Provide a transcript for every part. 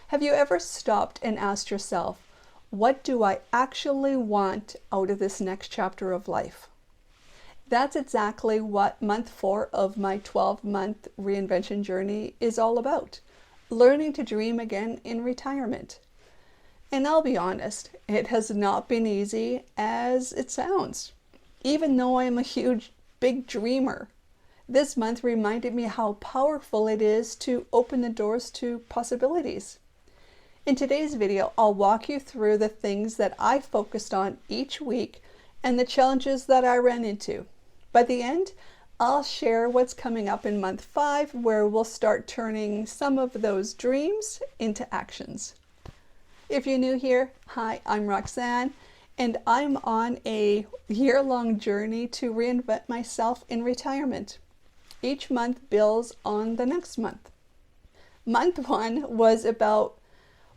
Have you ever stopped and asked yourself, what do I actually want out of this next chapter of life? That's exactly what month 4 of my 12-month reinvention journey is all about. Learning to dream again in retirement. And I'll be honest, it has not been easy as it sounds. Even though I'm a huge, big dreamer, this month reminded me how powerful it is to open the doors to possibilities. In today's video, I'll walk you through the things that I focused on each week and the challenges that I ran into. By the end, I'll share what's coming up in month 5, where we'll start turning some of those dreams into actions. If you're new here, hi, I'm Roxanne, and I'm on a year-long journey to reinvent myself in retirement. Each month builds on the next month. Month 1 was about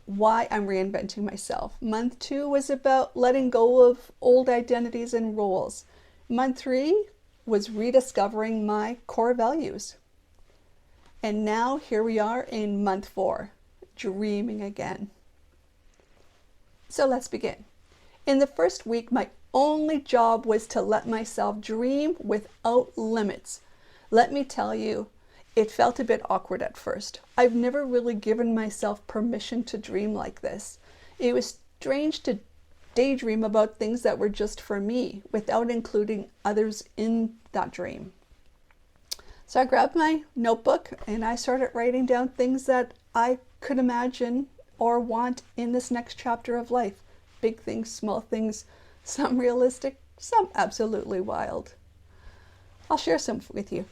why I'm reinventing myself. Month 2 was about letting go of old identities and roles. Month 3 was rediscovering my core values. And now here we are in month 4, dreaming again. So let's begin. In the first week, my only job was to let myself dream without limits. Let me tell you, it felt a bit awkward at first. I've never really given myself permission to dream like this. It was strange to daydream about things that were just for me without including others in that dream. So I grabbed my notebook and I started writing down things that I could imagine or want in this next chapter of life. Big things, small things, some realistic, some absolutely wild. I'll share some with you.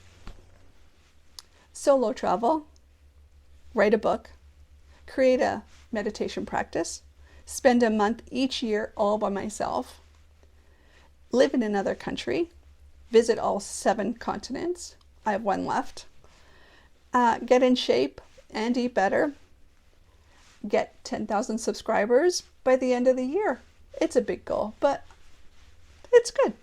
Solo travel, write a book, create a meditation practice, spend a month each year all by myself, live in another country, visit all 7 continents. I have 1 left. Get in shape and eat better. Get 10,000 subscribers by the end of the year. It's a big goal, but it's good.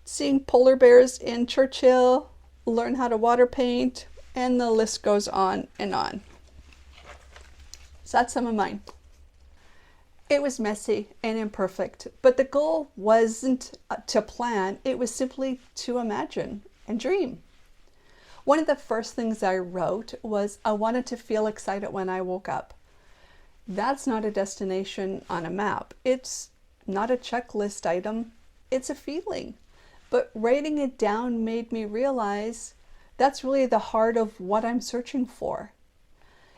Seeing polar bears in Churchill, learn how to water paint, and the list goes on and on. So that's some of mine. It was messy and imperfect, but the goal wasn't to plan, it was simply to imagine and dream. One of the first things I wrote was I wanted to feel excited when I woke up. That's not a destination on a map. It's not a checklist item. It's a feeling. But writing it down made me realize that's really the heart of what I'm searching for.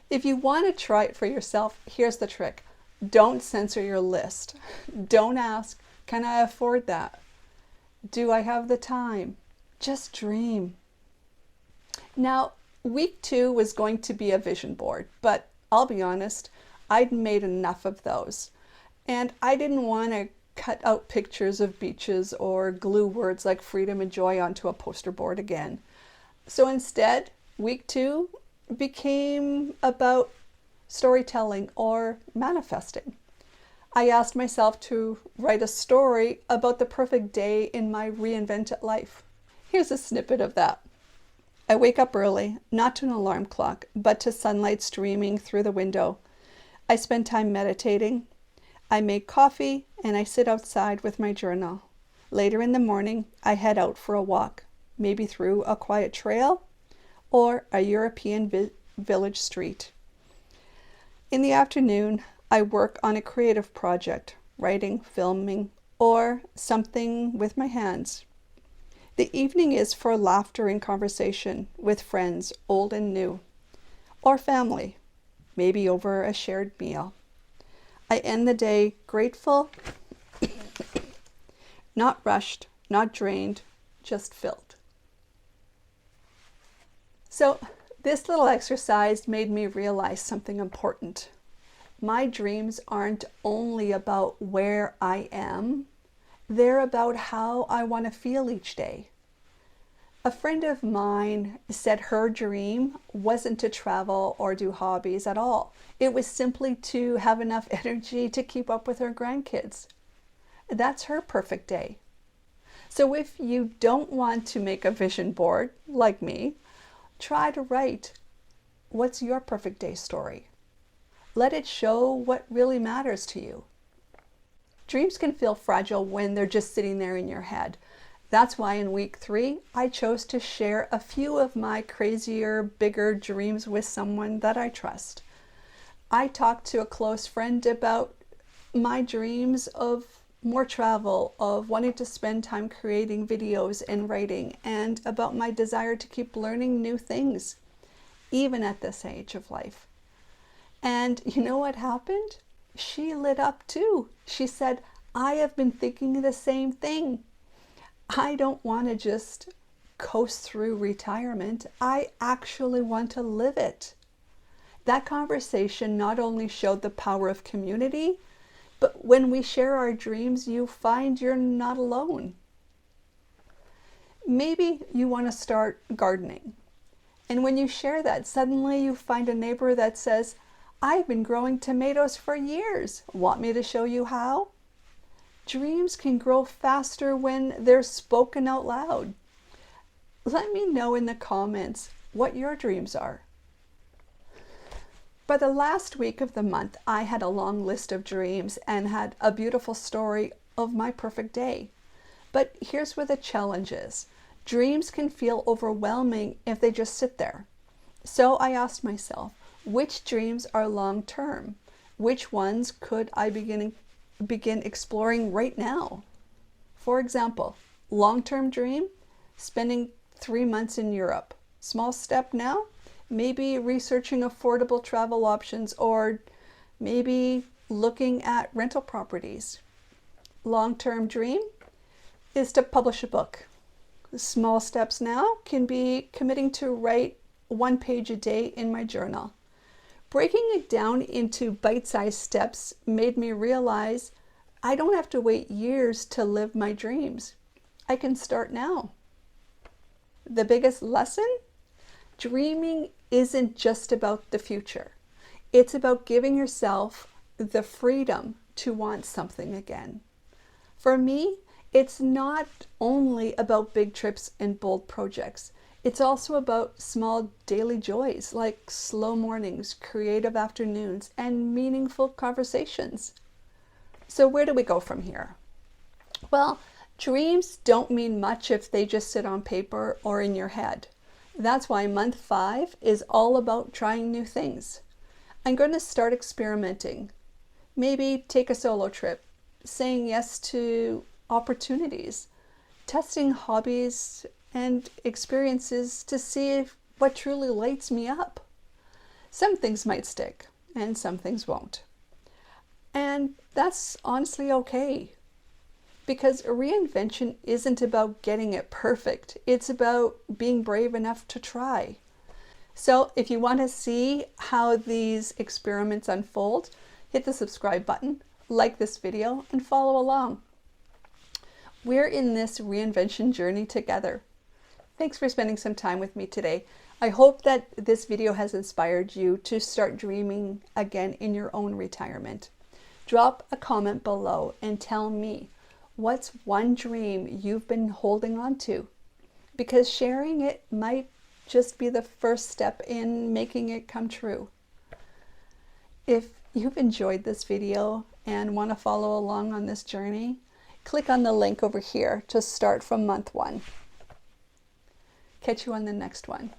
If you want to try it for yourself, here's the trick. Don't censor your list. Don't ask, can I afford that? Do I have the time? Just dream. Now, week 2 was going to be a vision board, but I'll be honest, I'd made enough of those. And I didn't want to cut out pictures of beaches or glue words like freedom and joy onto a poster board again. So instead, week 2 became about storytelling or manifesting. I asked myself to write a story about the perfect day in my reinvented life. Here's a snippet of that. I wake up early, not to an alarm clock, but to sunlight streaming through the window. I spend time meditating. I make coffee and I sit outside with my journal. Later in the morning, I head out for a walk, maybe through a quiet trail or a European village street. In the afternoon, I work on a creative project, writing, filming, or something with my hands. The evening is for laughter and conversation with friends, old and new, or family, maybe over a shared meal. I end the day grateful, not rushed, not drained, just filled. So this little exercise made me realize something important. My dreams aren't only about where I am, they're about how I want to feel each day. A friend of mine said her dream wasn't to travel or do hobbies at all. It was simply to have enough energy to keep up with her grandkids. That's her perfect day. So if you don't want to make a vision board like me, try to write What's your perfect day story? Let it show what really matters to you. Dreams can feel fragile when they're just sitting there in your head. That's why in week 3, I chose to share a few of my crazier, bigger dreams with someone that I trust. I talked to a close friend about my dreams of more travel, of wanting to spend time creating videos and writing, and about my desire to keep learning new things, even at this age of life. And you know what happened? She lit up too. She said, I have been thinking the same thing. I don't want to just coast through retirement. I actually want to live it. That conversation not only showed the power of community, but when we share our dreams, you find you're not alone. Maybe you want to start gardening. And when you share that, suddenly you find a neighbor that says, I've been growing tomatoes for years. Want me to show you how? Dreams can grow faster when they're spoken out loud. Let me know in the comments what your dreams are. By the last week of the month, I had a long list of dreams and had a beautiful story of my perfect day. But here's where the challenge is. Dreams can feel overwhelming if they just sit there. So I asked myself, which dreams are long-term? Which ones could I begin exploring right now? For example, long-term dream, spending 3 months in Europe. Small step now, maybe researching affordable travel options, or maybe looking at rental properties. Long-term dream is to publish a book. Small steps now can be committing to write 1 page a day in my journal. Breaking it down into bite-sized steps made me realize I don't have to wait years to live my dreams. I can start now. The biggest lesson? Dreaming isn't just about the future. It's about giving yourself the freedom to want something again. For me, it's not only about big trips and bold projects. It's also about small daily joys like slow mornings, creative afternoons, and meaningful conversations. So where do we go from here? Well, dreams don't mean much if they just sit on paper or in your head. That's why month 5 is all about trying new things. I'm going to start experimenting. Maybe take a solo trip, saying yes to opportunities, testing hobbies and experiences to see what truly lights me up. Some things might stick and some things won't. And that's honestly okay, because reinvention isn't about getting it perfect. It's about being brave enough to try. So if you want to see how these experiments unfold, hit the subscribe button, like this video, and follow along. We're in this reinvention journey together. Thanks for spending some time with me today. I hope that this video has inspired you to start dreaming again in your own retirement. Drop a comment below and tell me, what's one dream you've been holding on to? Because sharing it might just be the first step in making it come true. If you've enjoyed this video and want to follow along on this journey, click on the link over here to start from month 1. Catch you on the next one.